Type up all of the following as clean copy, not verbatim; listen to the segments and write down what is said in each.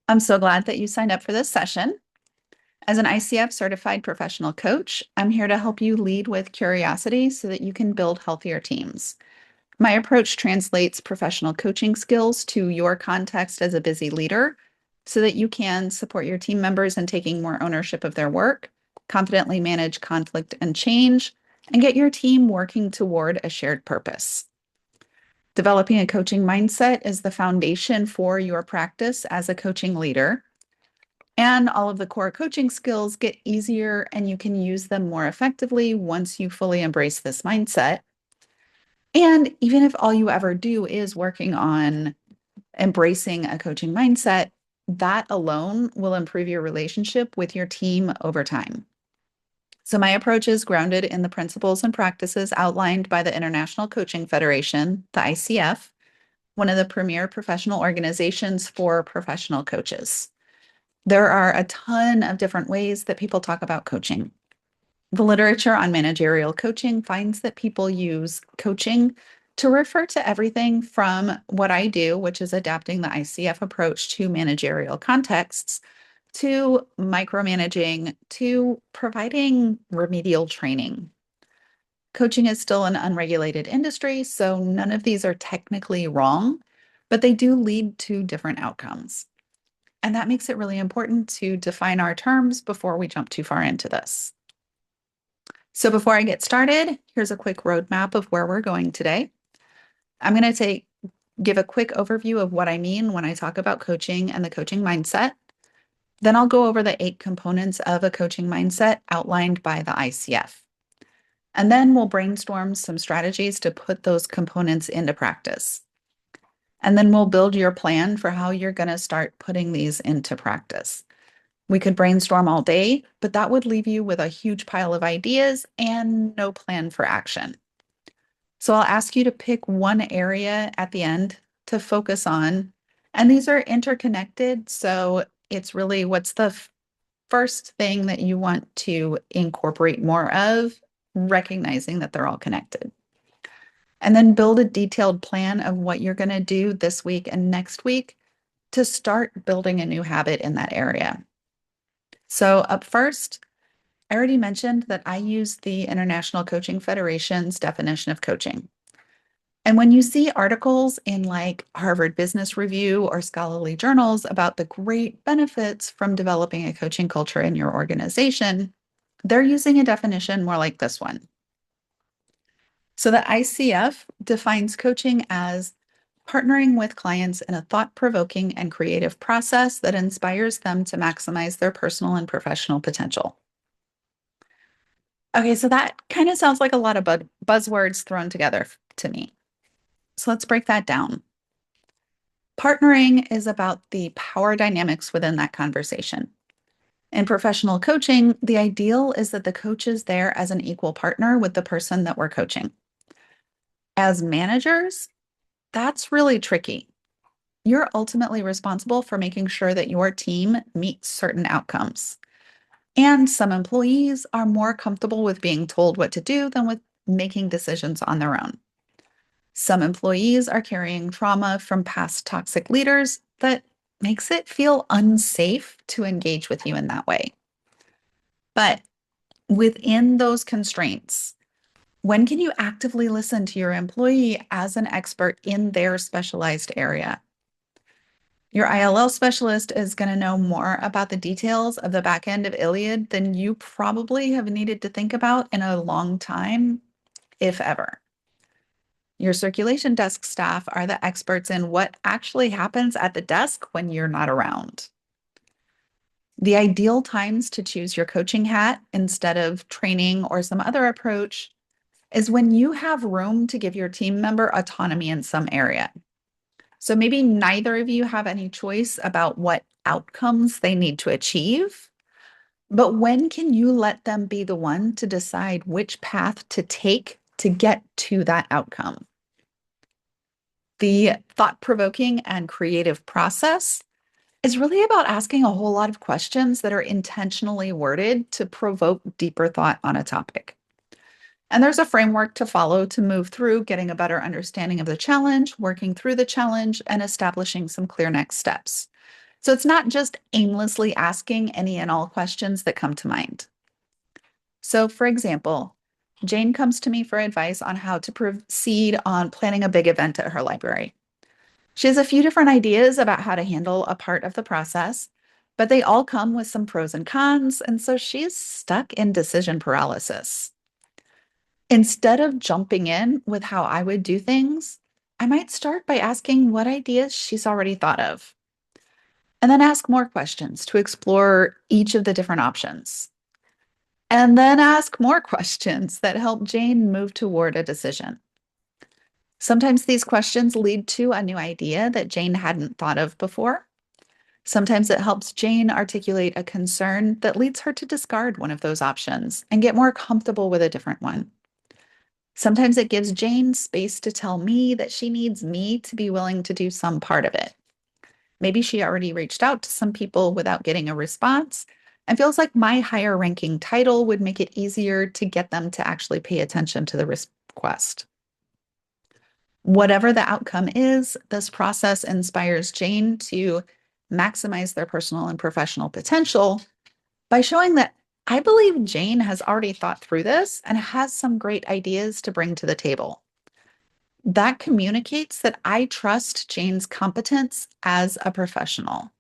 I'm so glad that you signed up for this session. As an ICF certified professional coach, I'm here to help you lead with curiosity so that you can build healthier teams. My approach translates professional coaching skills to your context as a busy leader so that you can support your team members in taking more ownership of their work, confidently manage conflict and change, and get your team working toward a shared purpose. Developing a coaching mindset is the foundation for your practice as a coaching leader. And all of the core coaching skills get easier and you can use them more effectively once you fully embrace this mindset. And even if all you ever do is working on embracing a coaching mindset, that alone will improve your relationship with your team over time. So, my approach is grounded in the principles and practices outlined by the International Coaching Federation, the ICF, one of the premier professional organizations for professional coaches. There are a ton of different ways that people talk about coaching. The literature on managerial coaching finds that people use coaching to refer to everything from what I do, which is adapting the ICF approach to managerial contexts, to micromanaging, to providing remedial training. Coaching is still an unregulated industry, so none of these are technically wrong, but they do lead to different outcomes. And that makes it really important to define our terms before we jump too far into this. So before I get started, here's a quick roadmap of where we're going today. I'm going to give a quick overview of what I mean when I talk about coaching and the coaching mindset. Then I'll go over the 8 components of a coaching mindset outlined by the ICF. And then we'll brainstorm some strategies to put those components into practice. And then we'll build your plan for how you're going to start putting these into practice. We could brainstorm all day, but that would leave you with a huge pile of ideas and no plan for action. So I'll ask you to pick one area at the end to focus on. And these are interconnected. So it's really what's the first thing that you want to incorporate more of, recognizing that they're all connected. And then build a detailed plan of what you're going to do this week and next week to start building a new habit in that area. So, up first, I already mentioned that I use the International Coaching Federation's definition of coaching. And when you see articles in like Harvard Business Review or scholarly journals about the great benefits from developing a coaching culture in your organization, they're using a definition more like this one. So the ICF defines coaching as partnering with clients in a thought-provoking and creative process that inspires them to maximize their personal and professional potential. Okay, so that kind of sounds like a lot of buzzwords thrown together to me. So let's break that down. Partnering is about the power dynamics within that conversation. In professional coaching, the ideal is that the coach is there as an equal partner with the person that we're coaching. As managers, that's really tricky. You're ultimately responsible for making sure that your team meets certain outcomes. And some employees are more comfortable with being told what to do than with making decisions on their own. Some employees are carrying trauma from past toxic leaders that makes it feel unsafe to engage with you in that way. But within those constraints, when can you actively listen to your employee as an expert in their specialized area? Your ILL specialist is going to know more about the details of the back end of Iliad than you probably have needed to think about in a long time, if ever. Your circulation desk staff are the experts in what actually happens at the desk when you're not around. The ideal times to choose your coaching hat instead of training or some other approach is when you have room to give your team member autonomy in some area. So maybe neither of you have any choice about what outcomes they need to achieve, but when can you let them be the one to decide which path to take to get to that outcome? The thought-provoking and creative process is really about asking a whole lot of questions that are intentionally worded to provoke deeper thought on a topic. And there's a framework to follow to move through getting a better understanding of the challenge, working through the challenge, and establishing some clear next steps. So it's not just aimlessly asking any and all questions that come to mind. So, for example, Jane comes to me for advice on how to proceed on planning a big event at her library. She has a few different ideas about how to handle a part of the process, but they all come with some pros and cons, and so she's stuck in decision paralysis. Instead of jumping in with how I would do things, I might start by asking what ideas she's already thought of, and then ask more questions to explore each of the different options. And then ask more questions that help Jane move toward a decision. Sometimes these questions lead to a new idea that Jane hadn't thought of before. Sometimes it helps Jane articulate a concern that leads her to discard one of those options and get more comfortable with a different one. Sometimes it gives Jane space to tell me that she needs me to be willing to do some part of it. Maybe she already reached out to some people without getting a response and feels like my higher ranking title would make it easier to get them to actually pay attention to the request. Whatever the outcome is, this process inspires Jane to maximize their personal and professional potential by showing that I believe Jane has already thought through this and has some great ideas to bring to the table. That communicates that I trust Jane's competence as a professional.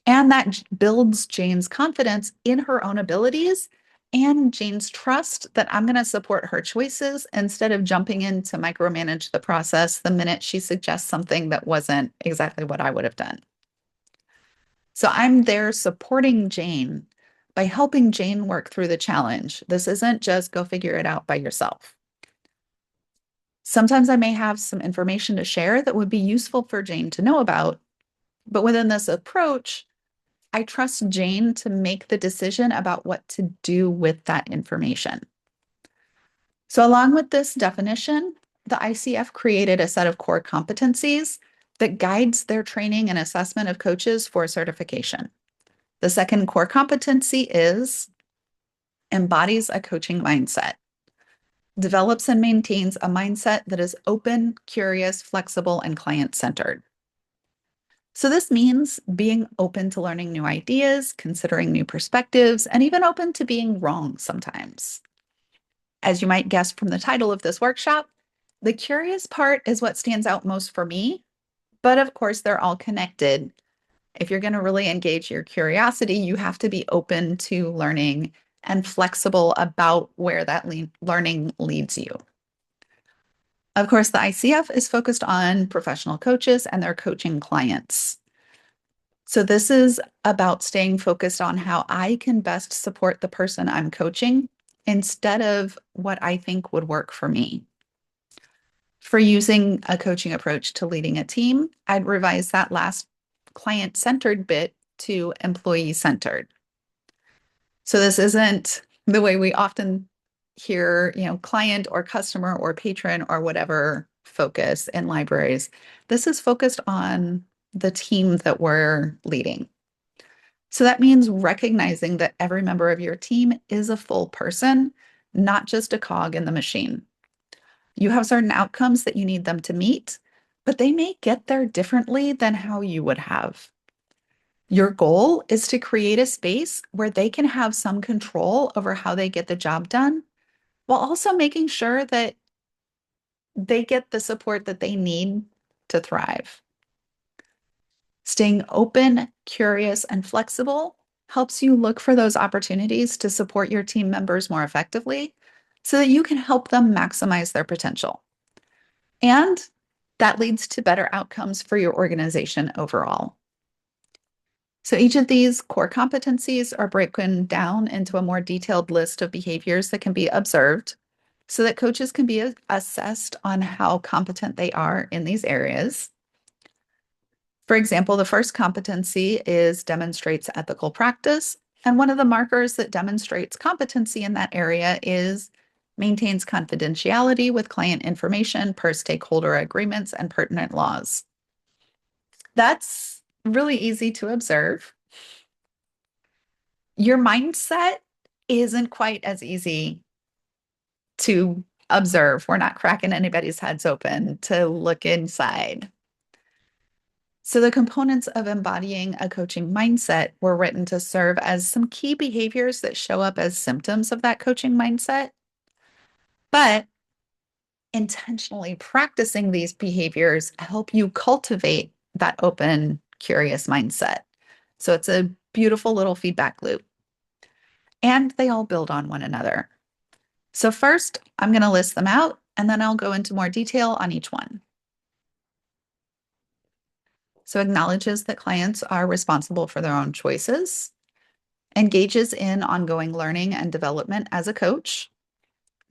And that builds Jane's confidence in her own abilities and Jane's trust that I'm going to support her choices instead of jumping in to micromanage the process the minute she suggests something that wasn't exactly what I would have done. So I'm there supporting Jane by helping Jane work through the challenge. This isn't just go figure it out by yourself. Sometimes I may have some information to share that would be useful for Jane to know about, but within this approach, I trust Jane to make the decision about what to do with that information. So, along with this definition, the ICF created a set of core competencies that guides their training and assessment of coaches for certification. The second core competency is embodies a coaching mindset, develops and maintains a mindset that is open, curious, flexible, and client centered. So, this means being open to learning new ideas, considering new perspectives, and even open to being wrong sometimes. As you might guess from the title of this workshop, the curious part is what stands out most for me, but of course, they're all connected. If you're going to really engage your curiosity, you have to be open to learning and flexible about where that learning leads you. Of course, the ICF is focused on professional coaches and their coaching clients. So, this is about staying focused on how I can best support the person I'm coaching instead of what I think would work for me. For using a coaching approach to leading a team, I'd revise that last client centered bit to employee centered. So, this isn't the way we often hear, client or customer or patron or whatever focus in libraries. This is focused on the team that we're leading. So that means recognizing that every member of your team is a full person, not just a cog in the machine. You have certain outcomes that you need them to meet, but they may get there differently than how you would have. Your goal is to create a space where they can have some control over how they get the job done, while also making sure that they get the support that they need to thrive. Staying open, curious, and flexible helps you look for those opportunities to support your team members more effectively so that you can help them maximize their potential. And that leads to better outcomes for your organization overall. So each of these core competencies are broken down into a more detailed list of behaviors that can be observed so that coaches can be assessed on how competent they are in these areas. For example, the first competency is demonstrates ethical practice. And one of the markers that demonstrates competency in that area is maintains confidentiality with client information per stakeholder agreements and pertinent laws. That's really easy to observe. Your mindset isn't quite as easy to observe. We're not cracking anybody's heads open to look inside. So, the components of embodying a coaching mindset were written to serve as some key behaviors that show up as symptoms of that coaching mindset. But intentionally practicing these behaviors help you cultivate that open, curious mindset. So, it's a beautiful little feedback loop, and they all build on one another. So, first, I'm going to list them out and then I'll go into more detail on each one. So, acknowledges that clients are responsible for their own choices, engages in ongoing learning and development as a coach,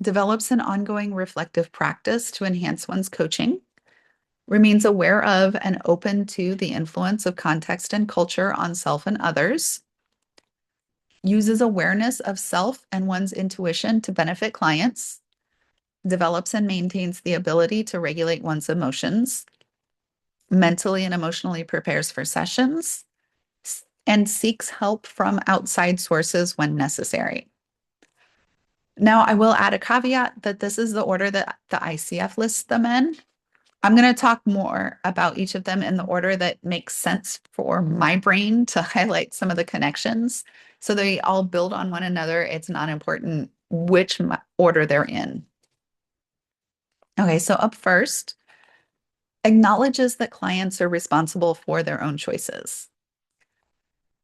develops an ongoing reflective practice to enhance one's coaching, remains aware of and open to the influence of context and culture on self and others, uses awareness of self and one's intuition to benefit clients, develops and maintains the ability to regulate one's emotions, mentally and emotionally prepares for sessions, and seeks help from outside sources when necessary. Now, I will add a caveat that this is the order that the ICF lists them in. I'm going to talk more about each of them in the order that makes sense for my brain to highlight some of the connections. So they all build on one another. It's not important which order they're in. Okay, so up first, acknowledges that clients are responsible for their own choices.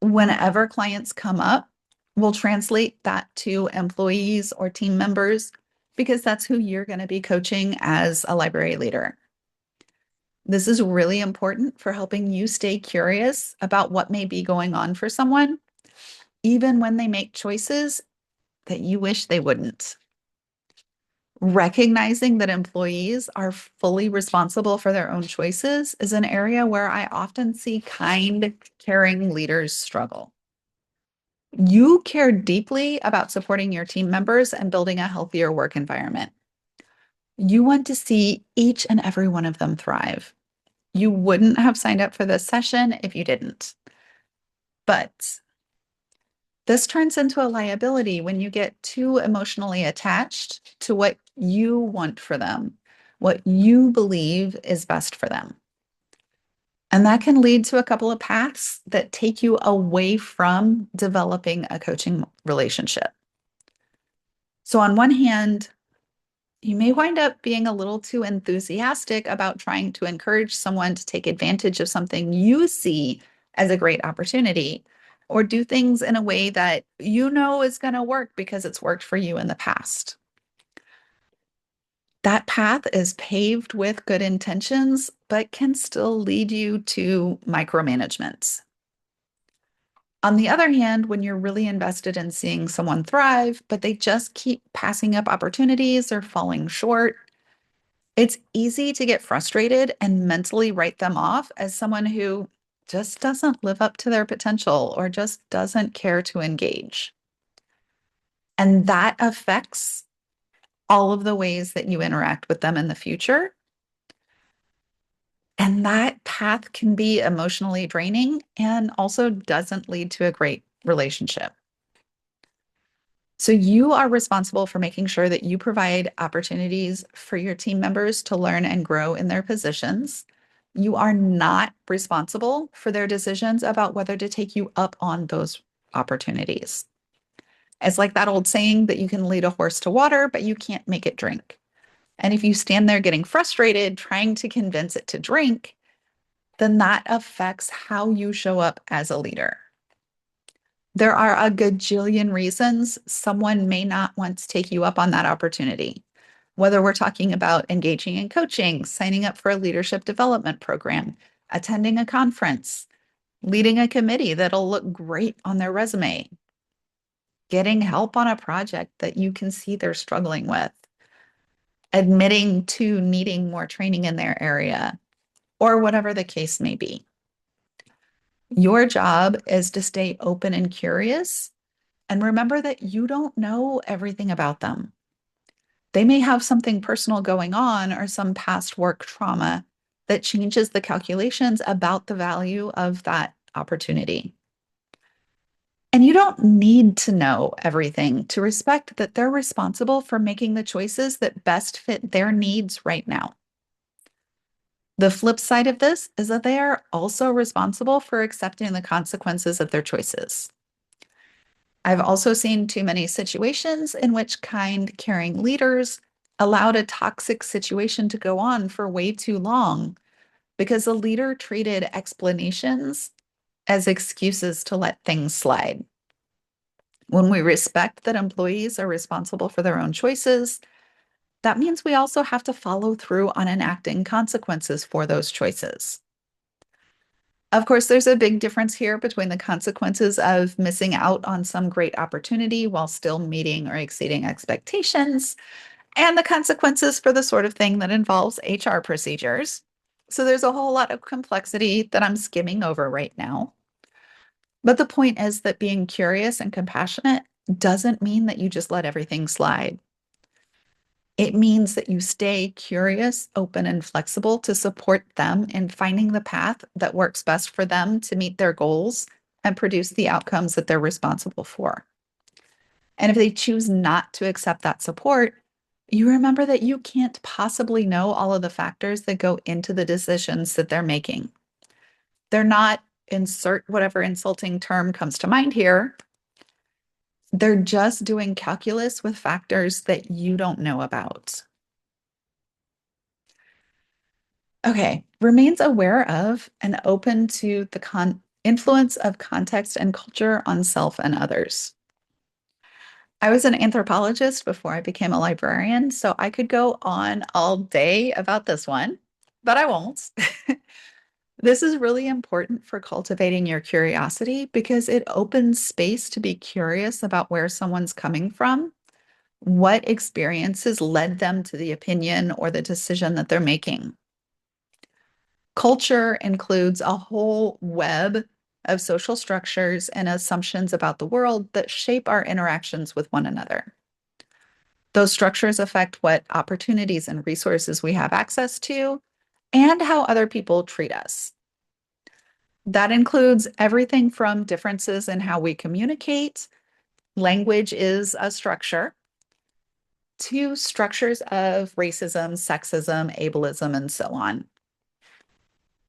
Whenever clients come up, we'll translate that to employees or team members because that's who you're going to be coaching as a library leader. This is really important for helping you stay curious about what may be going on for someone, even when they make choices that you wish they wouldn't. Recognizing that employees are fully responsible for their own choices is an area where I often see kind, caring leaders struggle. You care deeply about supporting your team members and building a healthier work environment. You want to see each and every one of them thrive. You wouldn't have signed up for this session if you didn't. But this turns into a liability when you get too emotionally attached to what you want for them, what you believe is best for them. And that can lead to a couple of paths that take you away from developing a coaching relationship. So, on one hand, you may wind up being a little too enthusiastic about trying to encourage someone to take advantage of something you see as a great opportunity or do things in a way that you know is going to work because it's worked for you in the past. That path is paved with good intentions, but can still lead you to micromanagement. On the other hand, when you're really invested in seeing someone thrive, but they just keep passing up opportunities or falling short, it's easy to get frustrated and mentally write them off as someone who just doesn't live up to their potential or just doesn't care to engage. And that affects all of the ways that you interact with them in the future. And that path can be emotionally draining and also doesn't lead to a great relationship. So you are responsible for making sure that you provide opportunities for your team members to learn and grow in their positions. You are not responsible for their decisions about whether to take you up on those opportunities. It's like that old saying that you can lead a horse to water, but you can't make it drink. And if you stand there getting frustrated trying to convince it to drink, then that affects how you show up as a leader. There are a gajillion reasons someone may not want to take you up on that opportunity. Whether we're talking about engaging in coaching, signing up for a leadership development program, attending a conference, leading a committee that'll look great on their resume, getting help on a project that you can see they're struggling with, admitting to needing more training in their area, or whatever the case may be. Your job is to stay open and curious and remember that you don't know everything about them. They may have something personal going on or some past work trauma that changes the calculations about the value of that opportunity. And you don't need to know everything to respect that they're responsible for making the choices that best fit their needs right now. The flip side of this is that they are also responsible for accepting the consequences of their choices. I've also seen too many situations in which kind, caring leaders allowed a toxic situation to go on for way too long because the leader treated explanations as excuses to let things slide. When we respect that employees are responsible for their own choices, that means we also have to follow through on enacting consequences for those choices. Of course, there's a big difference here between the consequences of missing out on some great opportunity while still meeting or exceeding expectations, and the consequences for the sort of thing that involves HR procedures. So there's a whole lot of complexity that I'm skimming over right now. But the point is that being curious and compassionate doesn't mean that you just let everything slide. It means that you stay curious, open, and flexible to support them in finding the path that works best for them to meet their goals and produce the outcomes that they're responsible for. And if they choose not to accept that support, you remember that you can't possibly know all of the factors that go into the decisions that they're making. They're not, insert whatever insulting term comes to mind here, they're just doing calculus with factors that you don't know about. Okay, remains aware of and open to the influence of context and culture on self and others. I was an anthropologist before I became a librarian, so I could go on all day about this one, but I won't. This is really important for cultivating your curiosity because it opens space to be curious about where someone's coming from, what experiences led them to the opinion or the decision that they're making. Culture includes a whole web of social structures and assumptions about the world that shape our interactions with one another. Those structures affect what opportunities and resources we have access to and how other people treat us. That includes everything from differences in how we communicate, language is a structure, to structures of racism, sexism, ableism, and so on.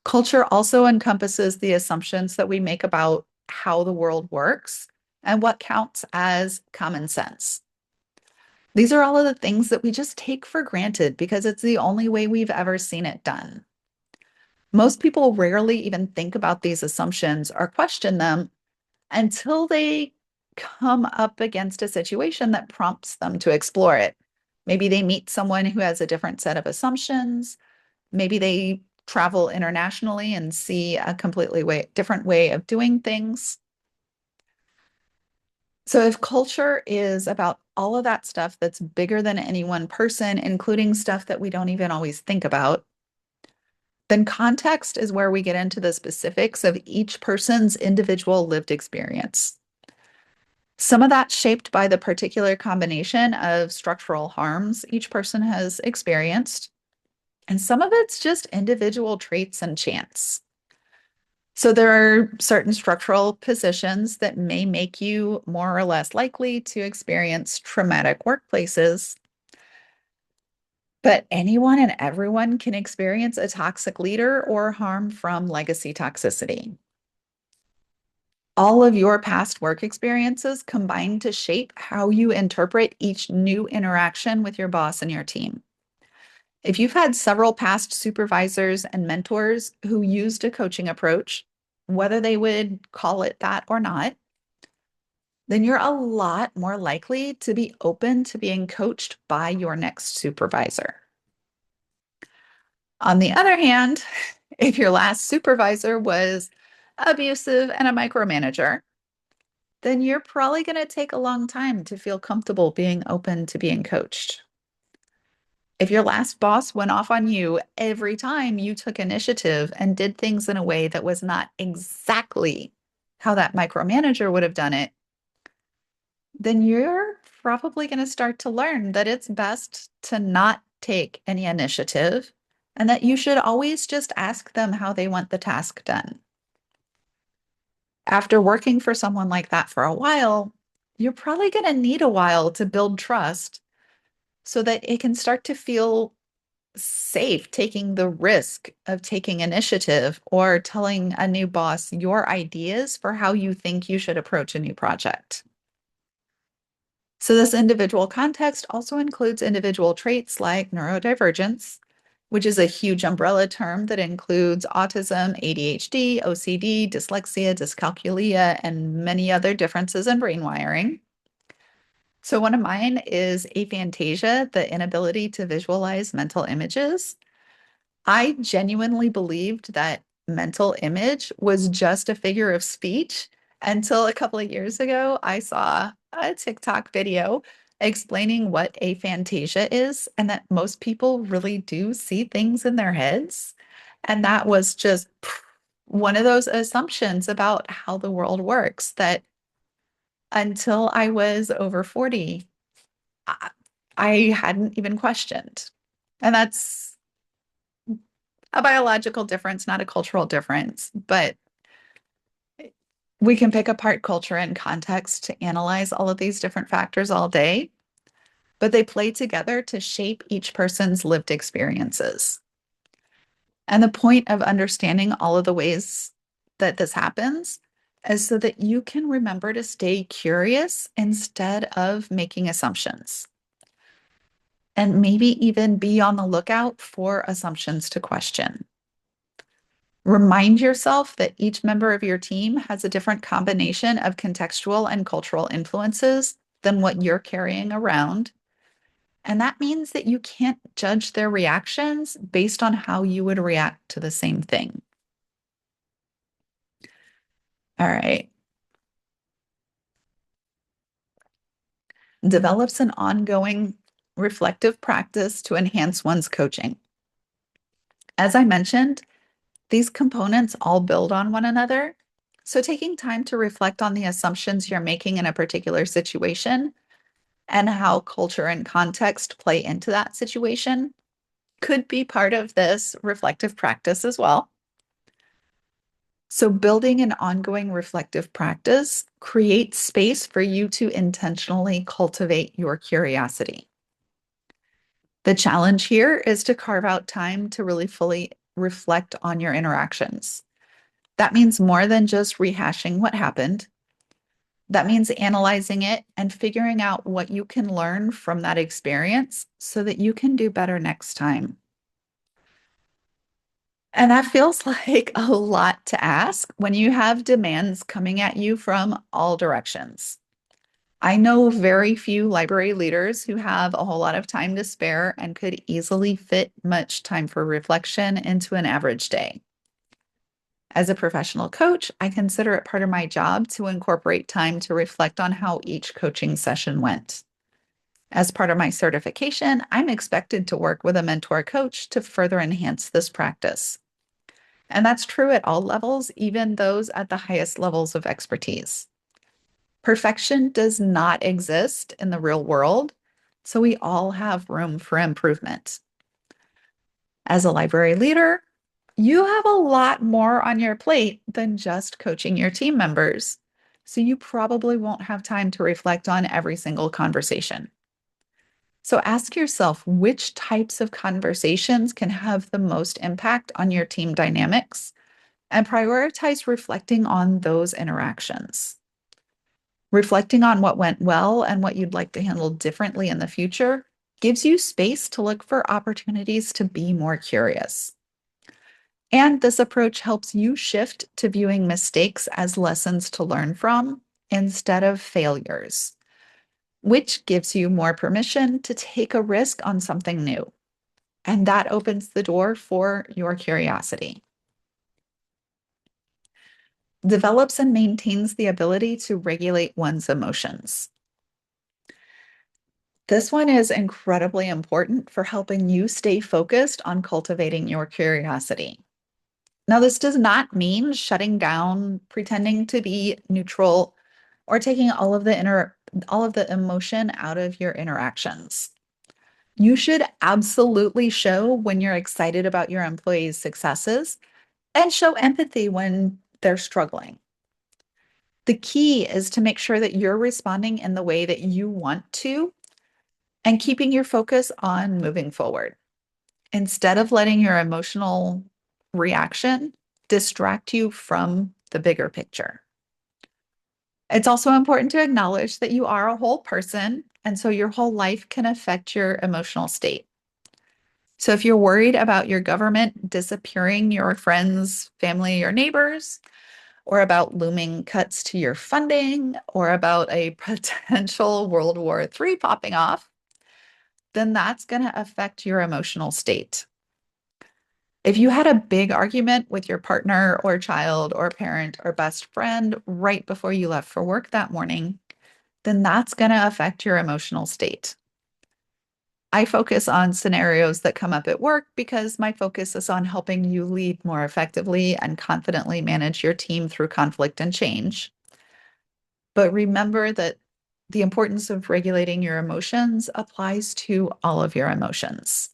Culture also encompasses the assumptions that we make about how the world works and what counts as common sense. These are all of the things that we just take for granted because it's the only way we've ever seen it done. Most people rarely even think about these assumptions or question them until they come up against a situation that prompts them to explore it. Maybe they meet someone who has a different set of assumptions. Maybe they travel internationally and see a completely different way of doing things. So, if culture is about all of that stuff that's bigger than any one person, including stuff that we don't even always think about, then context is where we get into the specifics of each person's individual lived experience. Some of that's shaped by the particular combination of structural harms each person has experienced, and some of it's just individual traits and chance. So there are certain structural positions that may make you more or less likely to experience traumatic workplaces, but anyone and everyone can experience a toxic leader or harm from legacy toxicity. All of your past work experiences combine to shape how you interpret each new interaction with your boss and your team. If you've had several past supervisors and mentors who used a coaching approach, whether they would call it that or not, then you're a lot more likely to be open to being coached by your next supervisor. On the other hand, if your last supervisor was abusive and a micromanager, then you're probably going to take a long time to feel comfortable being open to being coached. If your last boss went off on you every time you took initiative and did things in a way that was not exactly how that micromanager would have done it, then you're probably going to start to learn that it's best to not take any initiative and that you should always just ask them how they want the task done. After working for someone like that for a while, you're probably going to need a while to build trust so that it can start to feel safe taking the risk of taking initiative or telling a new boss your ideas for how you think you should approach a new project. So, this individual context also includes individual traits like neurodivergence, which is a huge umbrella term that includes autism, ADHD, OCD, dyslexia, dyscalculia, and many other differences in brain wiring. So, one of mine is aphantasia, the inability to visualize mental images. I genuinely believed that mental image was just a figure of speech until a couple of years ago. I saw a TikTok video explaining what aphantasia is and that most people really do see things in their heads. And that was just one of those assumptions about how the world works that until I was over 40, I, I hadn't even questioned. And that's a biological difference, not a cultural difference, but we can pick apart culture and context to analyze all of these different factors all day, but they play together to shape each person's lived experiences. And the point of understanding all of the ways that this happens is so that you can remember to stay curious instead of making assumptions. And maybe even be on the lookout for assumptions to question. Remind yourself that each member of your team has a different combination of contextual and cultural influences than what you're carrying around. And that means that you can't judge their reactions based on how you would react to the same thing. All right. Develops an ongoing reflective practice to enhance one's coaching. As I mentioned, these components all build on one another. So, taking time to reflect on the assumptions you're making in a particular situation and how culture and context play into that situation could be part of this reflective practice as well. So, building an ongoing reflective practice creates space for you to intentionally cultivate your curiosity. The challenge here is to carve out time to really fully reflect on your interactions. That means more than just rehashing what happened. That means analyzing it and figuring out what you can learn from that experience so that you can do better next time. And that feels like a lot to ask when you have demands coming at you from all directions. I know very few library leaders who have a whole lot of time to spare and could easily fit much time for reflection into an average day. As a professional coach, I consider it part of my job to incorporate time to reflect on how each coaching session went. As part of my certification, I'm expected to work with a mentor coach to further enhance this practice. And that's true at all levels, even those at the highest levels of expertise. Perfection does not exist in the real world, so we all have room for improvement. As a library leader, you have a lot more on your plate than just coaching your team members. So you probably won't have time to reflect on every single conversation. So ask yourself which types of conversations can have the most impact on your team dynamics and prioritize reflecting on those interactions. Reflecting on what went well and what you'd like to handle differently in the future gives you space to look for opportunities to be more curious. And this approach helps you shift to viewing mistakes as lessons to learn from instead of failures, which gives you more permission to take a risk on something new. And that opens the door for your curiosity. Develops and maintains the ability to regulate one's emotions. This one is incredibly important for helping you stay focused on cultivating your curiosity. Now, this does not mean shutting down, pretending to be neutral, or taking all of the emotion out of your interactions. You should absolutely show when you're excited about your employees' successes and show empathy when they're struggling. The key is to make sure that you're responding in the way that you want to and keeping your focus on moving forward. instead of letting your emotional reaction distract you from the bigger picture. It's also important to acknowledge that you are a whole person, and so your whole life can affect your emotional state. So if you're worried about your government disappearing your friends, family, or neighbors, or about looming cuts to your funding, or about a potential World War III popping off, then that's going to affect your emotional state. If you had a big argument with your partner or child or parent or best friend right before you left for work that morning, then that's going to affect your emotional state. I focus on scenarios that come up at work because my focus is on helping you lead more effectively and confidently manage your team through conflict and change. But remember that the importance of regulating your emotions applies to all of your emotions.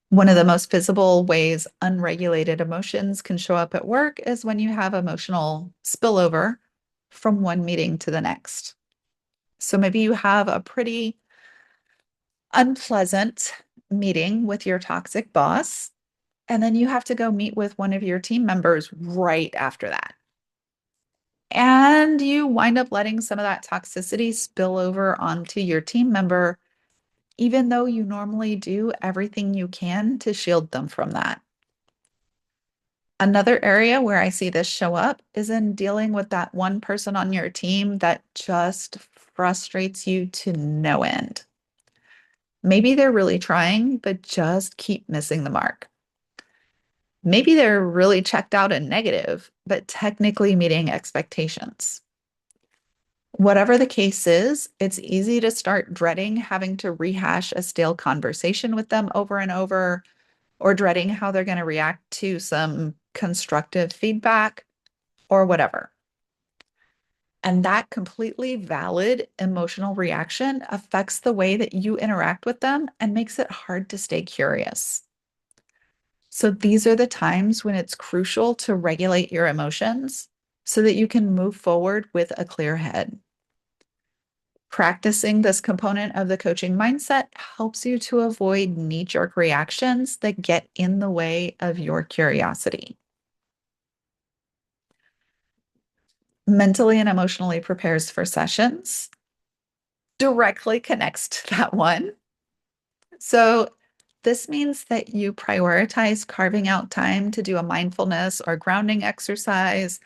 One of the most visible ways unregulated emotions can show up at work is when you have emotional spillover from one meeting to the next. So maybe you have a pretty unpleasant meeting with your toxic boss, and then you have to go meet with one of your team members right after that. And you wind up letting some of that toxicity spill over onto your team member, even though you normally do everything you can to shield them from that. Another area where I see this show up is in dealing with that one person on your team that just frustrates you to no end. Maybe they're really trying, but just keep missing the mark. Maybe they're really checked out and negative, but technically meeting expectations. Whatever the case is, it's easy to start dreading having to rehash a stale conversation with them over and over, or dreading how they're going to react to some constructive feedback or whatever. And that completely valid emotional reaction affects the way that you interact with them and makes it hard to stay curious. So these are the times when it's crucial to regulate your emotions so that you can move forward with a clear head. Practicing this component of the coaching mindset helps you to avoid knee-jerk reactions that get in the way of your curiosity. Mentally and emotionally prepares for sessions directly connects to that one. So this means that you prioritize carving out time to do a mindfulness or grounding exercise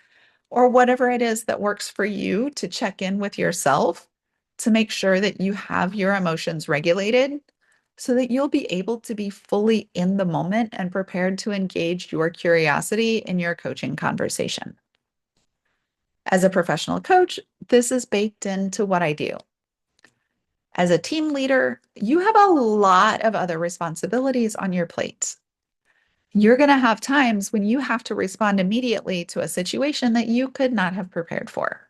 or whatever it is that works for you to check in with yourself to make sure that you have your emotions regulated so that you'll be able to be fully in the moment and prepared to engage your curiosity in your coaching conversation. As a professional coach, this is baked into what I do. As a team leader, you have a lot of other responsibilities on your plate. You're going to have times when you have to respond immediately to a situation that you could not have prepared for.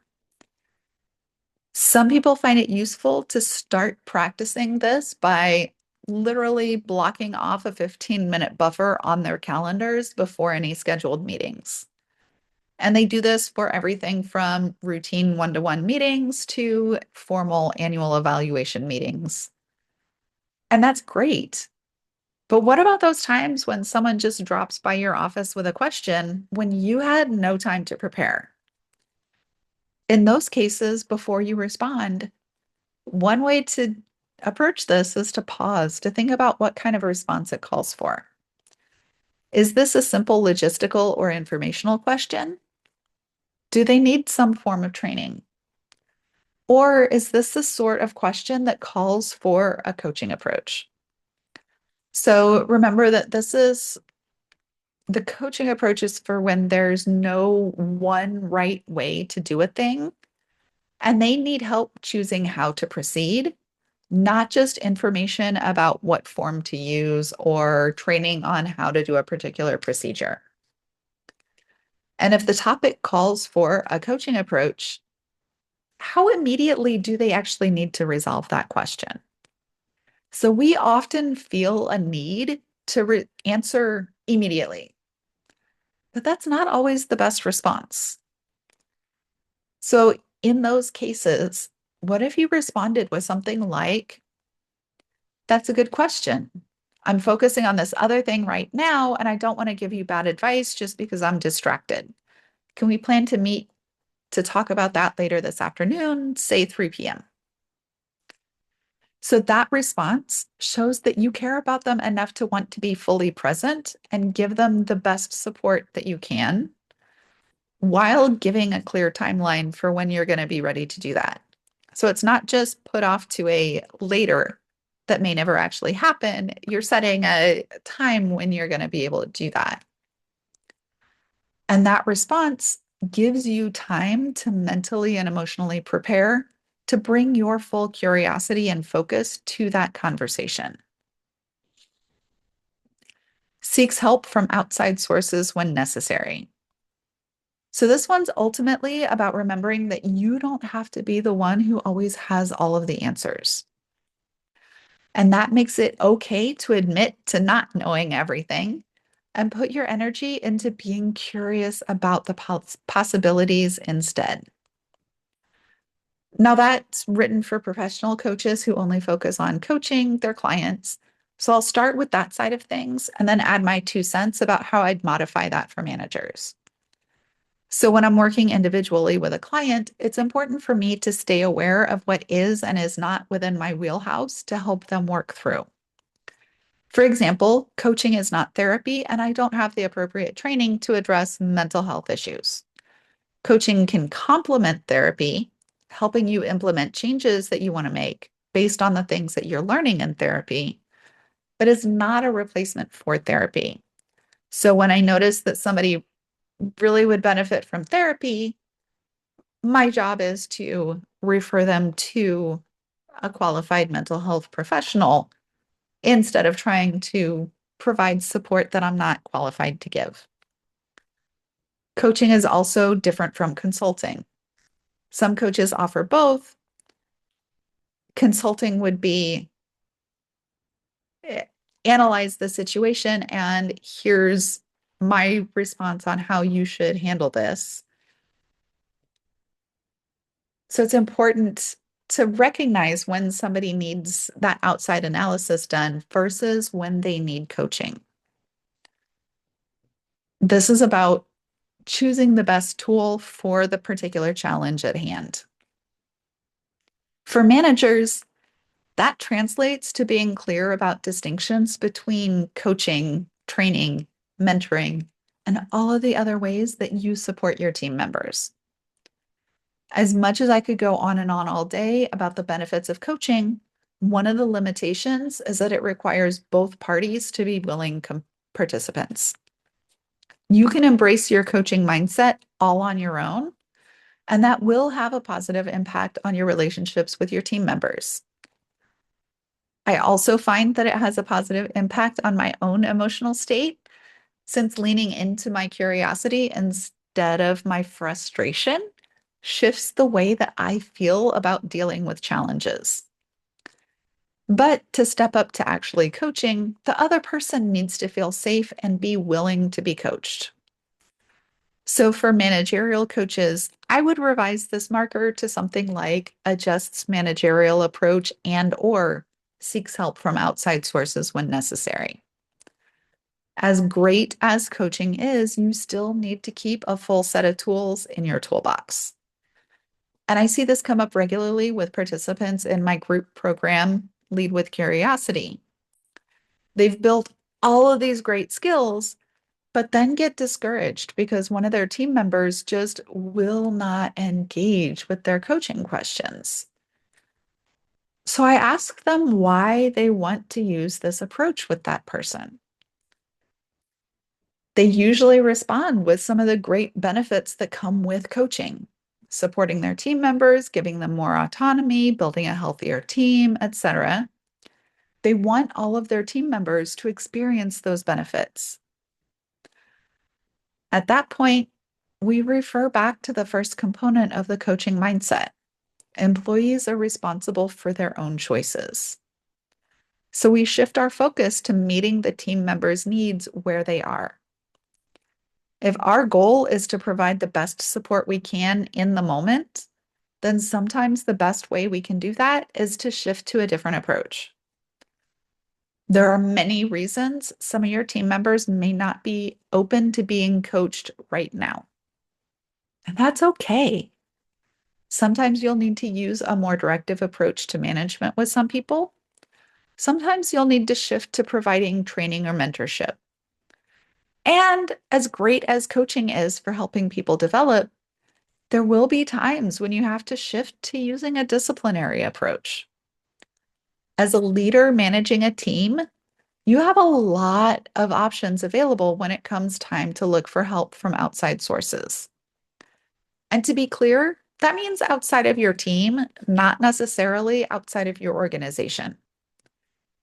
Some people find it useful to start practicing this by literally blocking off a 15-minute buffer on their calendars before any scheduled meetings. And they do this for everything from routine one-to-one meetings to formal annual evaluation meetings. And that's great. But what about those times when someone just drops by your office with a question when you had no time to prepare? In those cases, before you respond, one way to approach this is to pause, to think about what kind of response it calls for. Is this a simple logistical or informational question? Do they need some form of training? Or is this the sort of question that calls for a coaching approach? So remember that this is the coaching approach is for when there's no one right way to do a thing, and they need help choosing how to proceed, not just information about what form to use or training on how to do a particular procedure. And if the topic calls for a coaching approach, how immediately do they actually need to resolve that question? So we often feel a need to answer immediately, but that's not always the best response. So in those cases, what if you responded with something like, that's a good question. I'm focusing on this other thing right now, and I don't want to give you bad advice just because I'm distracted. Can we plan to meet to talk about that later this afternoon, say 3 p.m.? So that response shows that you care about them enough to want to be fully present and give them the best support that you can while giving a clear timeline for when you're going to be ready to do that. So it's not just put off to a later that may never actually happen. You're setting a time when you're going to be able to do that. And that response gives you time to mentally and emotionally prepare to bring your full curiosity and focus to that conversation. Seeks help from outside sources when necessary. So, this one's ultimately about remembering that you don't have to be the one who always has all of the answers. And that makes it okay to admit to not knowing everything and put your energy into being curious about the possibilities instead. Now, that's written for professional coaches who only focus on coaching their clients. So, I'll start with that side of things and then add my 2 cents about how I'd modify that for managers. So, when I'm working individually with a client, it's important for me to stay aware of what is and is not within my wheelhouse to help them work through. For example, coaching is not therapy, and I don't have the appropriate training to address mental health issues. Coaching can complement therapy, helping you implement changes that you want to make based on the things that you're learning in therapy, but is not a replacement for therapy. So, when I notice that somebody really would benefit from therapy, my job is to refer them to a qualified mental health professional instead of trying to provide support that I'm not qualified to give. Coaching is also different from consulting. Some coaches offer both. Consulting would be eh, analyze the situation and here's my response on how you should handle this. So it's important to recognize when somebody needs that outside analysis done versus when they need coaching. This is about choosing the best tool for the particular challenge at hand. For managers, that translates to being clear about distinctions between coaching, training, mentoring, and all of the other ways that you support your team members. As much as I could go on and on all day about the benefits of coaching, one of the limitations is that it requires both parties to be willing participants. You can embrace your coaching mindset all on your own, and that will have a positive impact on your relationships with your team members. I also find that it has a positive impact on my own emotional state since leaning into my curiosity instead of my frustration shifts the way that I feel about dealing with challenges. But to step up to actually coaching, the other person needs to feel safe and be willing to be coached. So for managerial coaches, I would revise this marker to something like adjusts managerial approach and or seeks help from outside sources when necessary. As great as coaching is, you still need to keep a full set of tools in your toolbox. And I see this come up regularly with participants in my group program, Lead with Curiosity. They've built all of these great skills, but then get discouraged because one of their team members just will not engage with their coaching questions. So I ask them why they want to use this approach with that person. They usually respond with some of the great benefits that come with coaching, supporting their team members, giving them more autonomy, building a healthier team, etc. They want all of their team members to experience those benefits. At that point, we refer back to the first component of the coaching mindset. Employees are responsible for their own choices. So we shift our focus to meeting the team members' needs where they are. If our goal is to provide the best support we can in the moment, then sometimes the best way we can do that is to shift to a different approach. There are many reasons some of your team members may not be open to being coached right now. And that's okay. Sometimes you'll need to use a more directive approach to management with some people. Sometimes you'll need to shift to providing training or mentorship. And as great as coaching is for helping people develop, there will be times when you have to shift to using a disciplinary approach. As a leader managing a team, you have a lot of options available when it comes time to look for help from outside sources. And to be clear, that means outside of your team, not necessarily outside of your organization.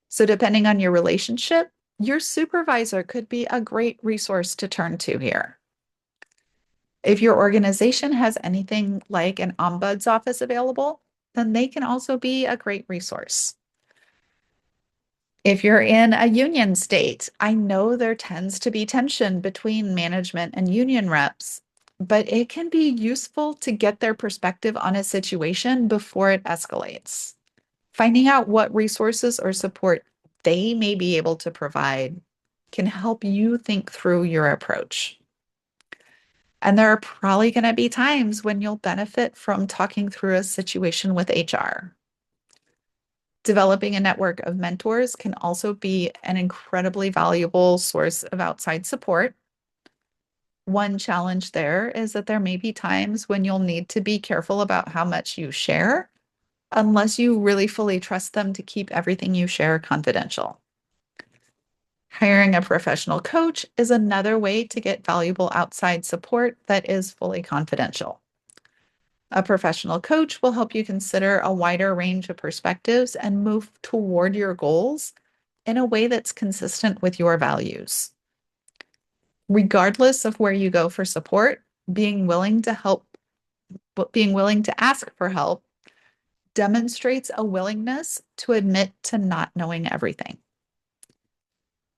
So, depending on your relationship, your supervisor could be a great resource to turn to here. If your organization has anything like an ombuds office available, then they can also be a great resource. If you're in a union state, I know there tends to be tension between management and union reps, but it can be useful to get their perspective on a situation before it escalates. Finding out what resources or support they may be able to provide can help you think through your approach. And there are probably going to be times when you'll benefit from talking through a situation with HR. Developing a network of mentors can also be an incredibly valuable source of outside support. One challenge there is that there may be times when you'll need to be careful about how much you share, unless you really fully trust them to keep everything you share confidential. Hiring a professional coach is another way to get valuable outside support that is fully confidential. A professional coach will help you consider a wider range of perspectives and move toward your goals in a way that's consistent with your values. Regardless of where you go for support, being willing to help, being willing to ask for help demonstrates a willingness to admit to not knowing everything.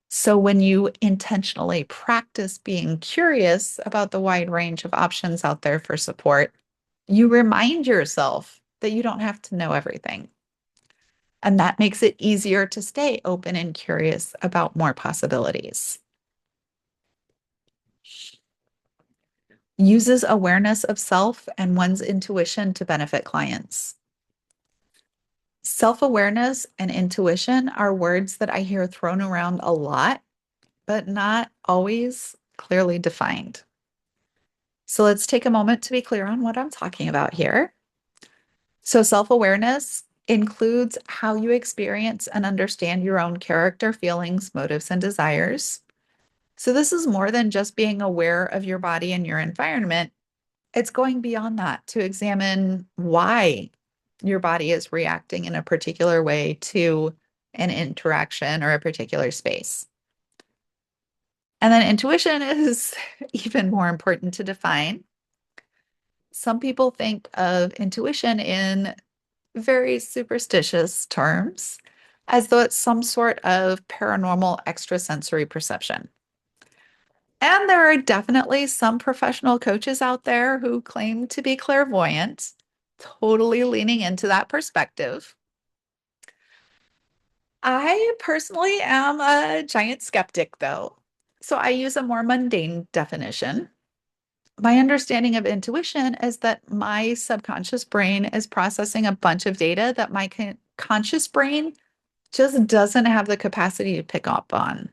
So when you intentionally practice being curious about the wide range of options out there for support, you remind yourself that you don't have to know everything. And that makes it easier to stay open and curious about more possibilities. Uses awareness of self and one's intuition to benefit clients. Self awareness and intuition are words that I hear thrown around a lot, but not always clearly defined. So let's take a moment to be clear on what I'm talking about here. So, self awareness includes how you experience and understand your own character, feelings, motives, and desires. So, this is more than just being aware of your body and your environment. It's going beyond that to examine why your body is reacting in a particular way to an interaction or a particular space. And then intuition is even more important to define. Some people think of intuition in very superstitious terms, as though it's some sort of paranormal extrasensory perception. And there are definitely some professional coaches out there who claim to be clairvoyant, totally leaning into that perspective. I personally am a giant skeptic, though. So I use a more mundane definition. My understanding of intuition is that my subconscious brain is processing a bunch of data that my conscious brain just doesn't have the capacity to pick up on.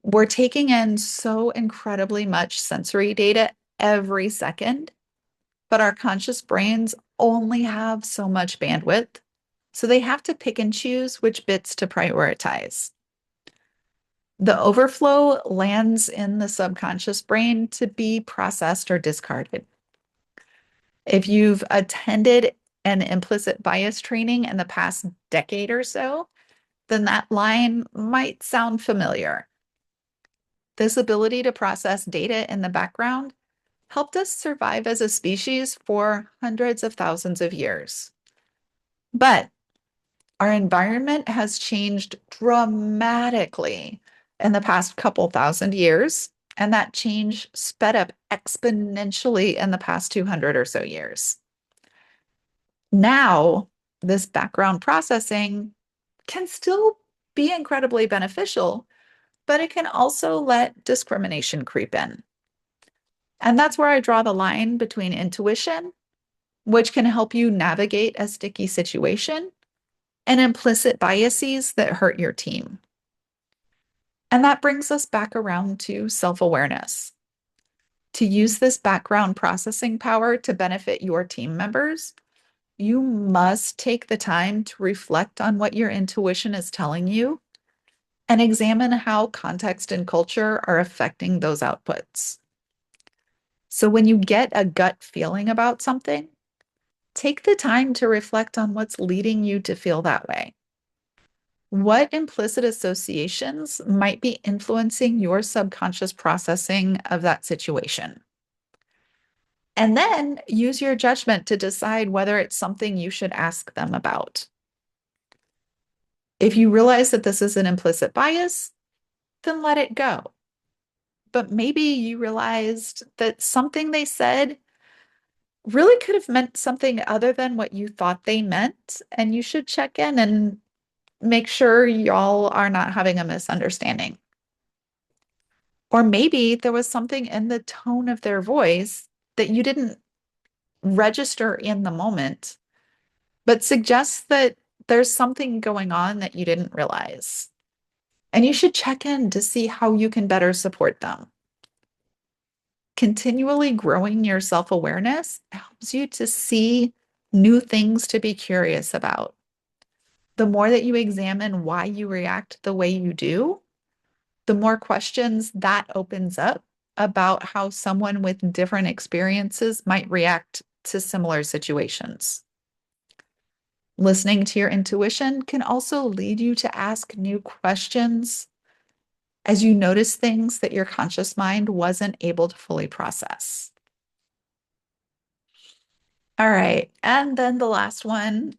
We're taking in so incredibly much sensory data every second, but our conscious brains only have so much bandwidth. So they have to pick and choose which bits to prioritize. The overflow lands in the subconscious brain to be processed or discarded. If you've attended an implicit bias training in the past decade or so, then that line might sound familiar. This ability to process data in the background helped us survive as a species for hundreds of thousands of years. But our environment has changed dramatically in the past couple thousand years, and that change sped up exponentially in the past 200 or so years. Now, this background processing can still be incredibly beneficial, but it can also let discrimination creep in. And that's where I draw the line between intuition, which can help you navigate a sticky situation, and implicit biases that hurt your team. And that brings us back around to self awareness. To use this background processing power to benefit your team members, you must take the time to reflect on what your intuition is telling you and examine how context and culture are affecting those outputs. So when you get a gut feeling about something, take the time to reflect on what's leading you to feel that way. What implicit associations might be influencing your subconscious processing of that situation? And then use your judgment to decide whether it's something you should ask them about. If you realize that this is an implicit bias, then let it go. But maybe you realized that something they said really could have meant something other than what you thought they meant, and you should check in and make sure y'all are not having a misunderstanding. Or maybe there was something in the tone of their voice that you didn't register in the moment, but suggests that there's something going on that you didn't realize. And you should check in to see how you can better support them. Continually growing your self awareness helps you to see new things to be curious about. The more that you examine why you react the way you do, the more questions that opens up about how someone with different experiences might react to similar situations. Listening to your intuition can also lead you to ask new questions as you notice things that your conscious mind wasn't able to fully process. All right. And then the last one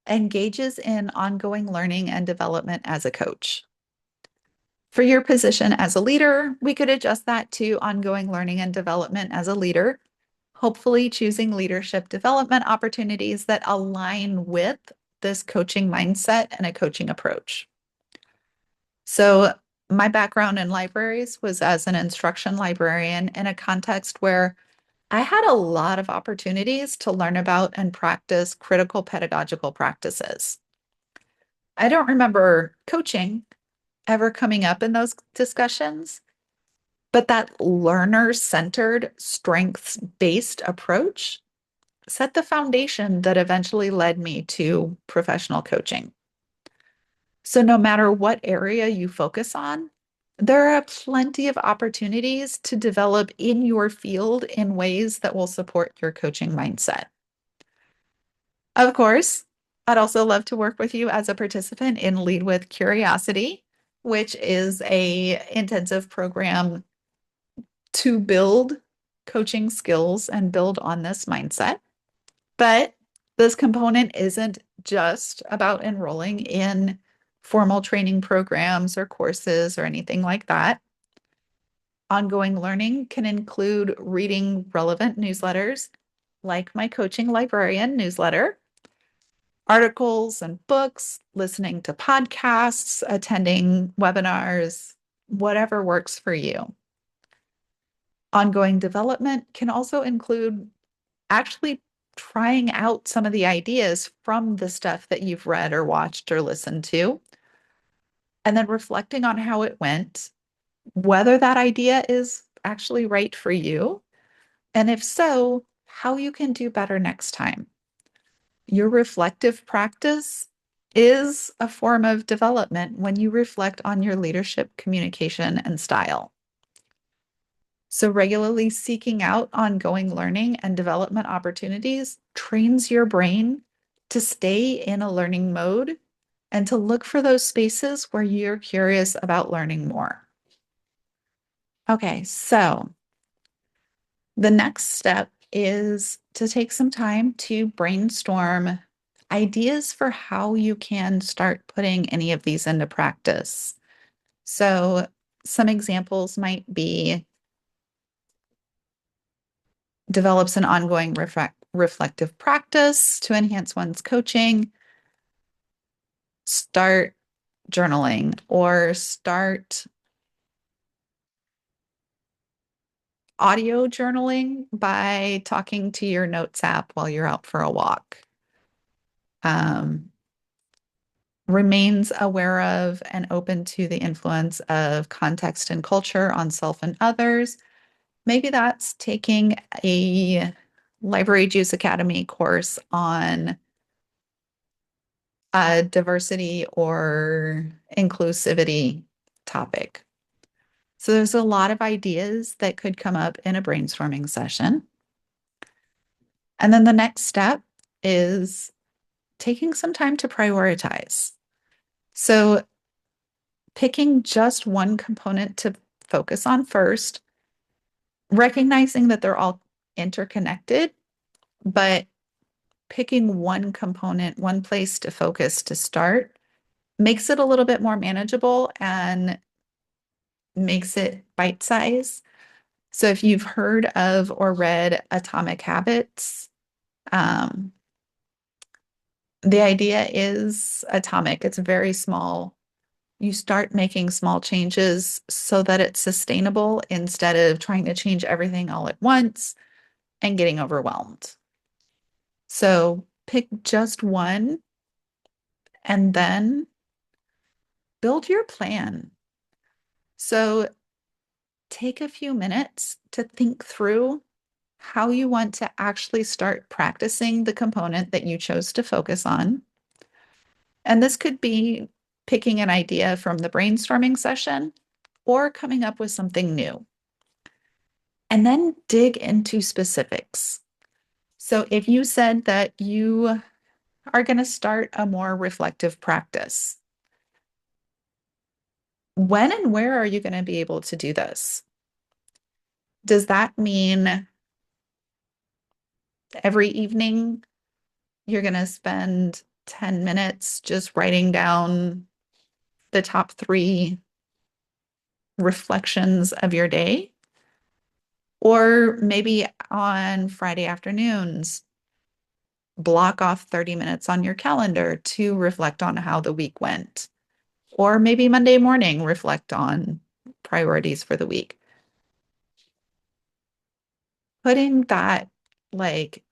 engages in ongoing learning and development as a coach. For your position as a leader, we could adjust that to ongoing learning and development as a leader, hopefully choosing leadership development opportunities that align with this coaching mindset and a coaching approach. So, my background in libraries was as an instruction librarian in a context where I had a lot of opportunities to learn about and practice critical pedagogical practices. I don't remember coaching ever coming up in those discussions, but that learner centered, strengths based approach set the foundation that eventually led me to professional coaching. So, no matter what area you focus on, there are plenty of opportunities to develop in your field in ways that will support your coaching mindset. Of course, I'd also love to work with you as a participant in Lead with Curiosity, which is a intensive program to build coaching skills and build on this mindset. But this component isn't just about enrolling in formal training programs or courses or anything like that. Ongoing learning can include reading relevant newsletters like my Coaching Librarian newsletter, articles and books, listening to podcasts, attending webinars, whatever works for you. Ongoing development can also include actually trying out some of the ideas from the stuff that you've read or watched or listened to, and then reflecting on how it went, whether that idea is actually right for you, and if so, how you can do better next time. Your reflective practice is a form of development when you reflect on your leadership communication and style. So, regularly seeking out ongoing learning and development opportunities trains your brain to stay in a learning mode and to look for those spaces where you're curious about learning more. Okay, so the next step is to take some time to brainstorm ideas for how you can start putting any of these into practice. So, some examples might be develops an ongoing reflective practice to enhance one's coaching, start journaling or start audio journaling by talking to your notes app while you're out for a walk. Um, Remains aware of and open to the influence of context and culture on self and others. Maybe that's taking a Library Juice Academy course on a diversity or inclusivity topic. So there's a lot of ideas that could come up in a brainstorming session. And then the next step is taking some time to prioritize. So picking just one component to focus on first, recognizing that they're all interconnected, but picking one component, one place to focus to start makes it a little bit more manageable and makes it bite size. So if you've heard of or read Atomic Habits, um, the idea is atomic. It's very small. You start making small changes so that it's sustainable instead of trying to change everything all at once and getting overwhelmed. So pick just one and then build your plan. So take a few minutes to think through how you want to actually start practicing the component that you chose to focus on. And this could be picking an idea from the brainstorming session or coming up with something new. And then dig into specifics. So if you said that you are going to start a more reflective practice, when and where are you going to be able to do this? Does that mean every evening you're going to spend 10 minutes just writing down the top three reflections of your day? Or maybe on Friday afternoons, block off 30 minutes on your calendar to reflect on how the week went. Or maybe Monday morning, reflect on priorities for the week. Putting that like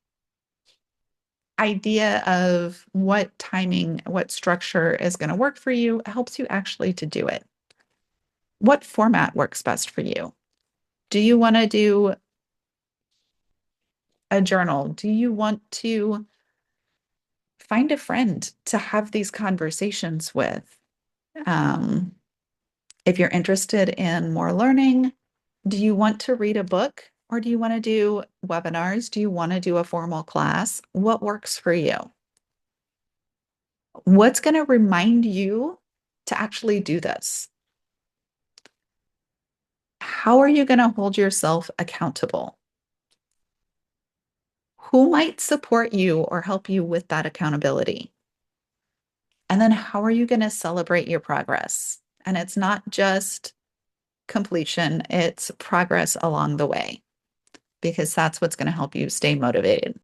idea of what timing, what structure is going to work for you helps you actually to do it. What format works best for you? Do you want to do a journal? Do you want to find a friend to have these conversations with? Um, if you're interested in more learning, do you want to read a book or do you want to do webinars? Do you want to do a formal class? What works for you? What's going to remind you to actually do this? How are you going to hold yourself accountable? Who might support you or help you with that accountability? And then how are you going to celebrate your progress? And it's not just completion, it's progress along the way, because that's what's going to help you stay motivated.